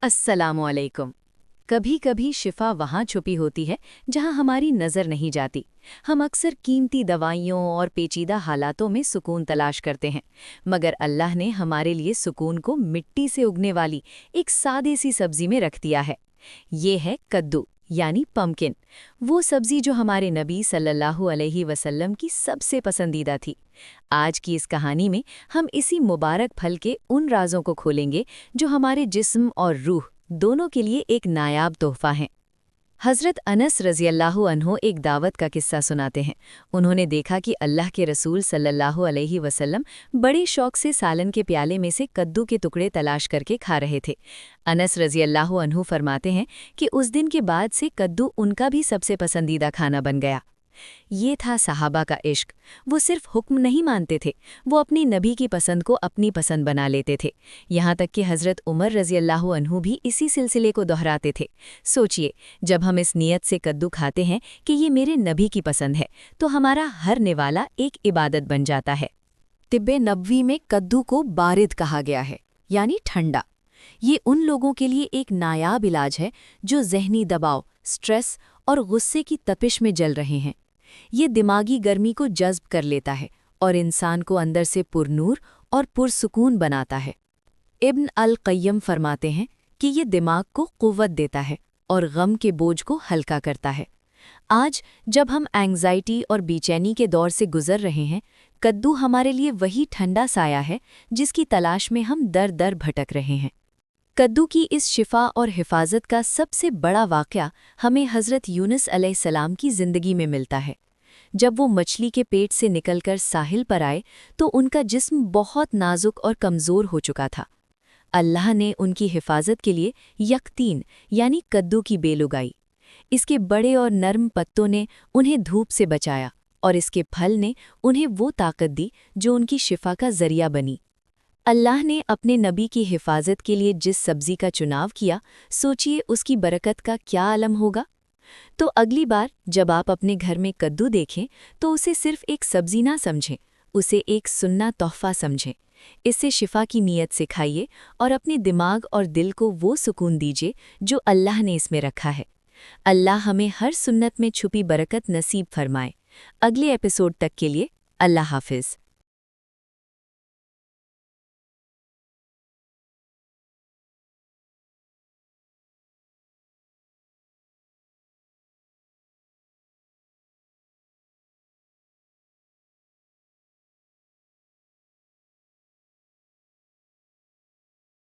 अस्सलामुअलैकुम। कभी कभी शिफा वहाँ छुपी होती है जहाँ हमारी नज़र नहीं जाती। हम अक्सर कीमती दवाइयों और पेचीदा हालातों में सुकून तलाश करते हैं, मगर अल्लाह ने हमारे लिए सुकून को मिट्टी से उगने वाली एक सादी सी सब्जी में रख दिया है। ये है कद्दू यानी पम्पकिन, वो सब्जी जो हमारे नबी सल्लल्लाहु अलैहि वसल्लम की सबसे पसंदीदा थी। आज की इस कहानी में हम इसी मुबारक फल के उन राजों को खोलेंगे जो हमारे जिस्म और रूह दोनों के लिए एक नायाब तोहफा हैं। हज़रत अनस रज़ियल्लाहु अन्हु एक दावत का किस्सा सुनाते हैं। उन्होंने देखा कि अल्लाह के रसूल सल्लल्लाहु अलैहि वसल्लम बड़े शौक से सालन के प्याले में से कद्दू के टुकड़े तलाश करके खा रहे थे। अनस रज़ियल्लाहु अन्हु फरमाते हैं कि उस दिन के बाद से कद्दू उनका भी सबसे पसंदीदा खाना बन गया। ये था सहाबा का इश्क। वो सिर्फ हुक्म नहीं मानते थे, वो अपनी नबी की पसंद को अपनी पसंद बना लेते थे। यहाँ तक कि हज़रत उमर रज़ियल्लाहु अन्हु भी इसी सिलसिले को दोहराते थे। सोचिए, जब हम इस नीयत से कद्दू खाते हैं कि ये मेरे नबी की पसंद है, तो हमारा हर निवाला एक इबादत बन जाता है। तिब्बे नबवी में कद्दू को बारिद कहा गया है, यानी ठंडा। ये उन लोगों के लिए एक नायाब इलाज है जो ज़हनी दबाव, स्ट्रेस और गुस्से की तपिश में जल रहे हैं। ये दिमागी गर्मी को जज़्ब कर लेता है और इंसान को अंदर से पुरनूर और पुरसुकून बनाता है। इब्न अल-क़य्यम फरमाते हैं कि ये दिमाग को क़ुव्वत देता है और गम के बोझ को हल्का करता है। आज जब हम एंग्ज़ाइटी और बेचैनी के दौर से गुज़र रहे हैं, कद्दू हमारे लिए वही ठंडा साया है जिसकी तलाश में हम दर दर भटक रहे हैं। कद्दू की इस शिफा और हिफाजत का सबसे बड़ा वाक़या हमें हज़रत यूनुस अलैहिस्सलाम की ज़िंदगी में मिलता है। जब वो मछली के पेट से निकलकर साहिल पर आए तो उनका जिस्म बहुत नाजुक और कमज़ोर हो चुका था। अल्लाह ने उनकी हिफाजत के लिए यकतीन यानी कद्दू की बेल उगाई। इसके बड़े और नर्म पत्तों ने उन्हें धूप से बचाया और इसके फल ने उन्हें वो ताकत दी जो उनकी शिफा का ज़रिया बनी। अल्लाह ने अपने नबी की हिफाजत के लिए जिस सब्ज़ी का चुनाव किया, सोचिए उसकी बरकत का क्या आलम होगा। तो अगली बार जब आप अपने घर में कद्दू देखें तो उसे सिर्फ एक सब्ज़ी ना समझें, उसे एक सुन्ना तोहफ़ा समझें। इससे शिफा की नीयत से खाइए और अपने दिमाग और दिल को वो सुकून दीजिए जो अल्लाह ने इसमें रखा है। अल्लाह हमें हर सुन्नत में छुपी बरकत नसीब फरमाए। अगले एपिसोड तक के लिए अल्लाह हाफ़िज़।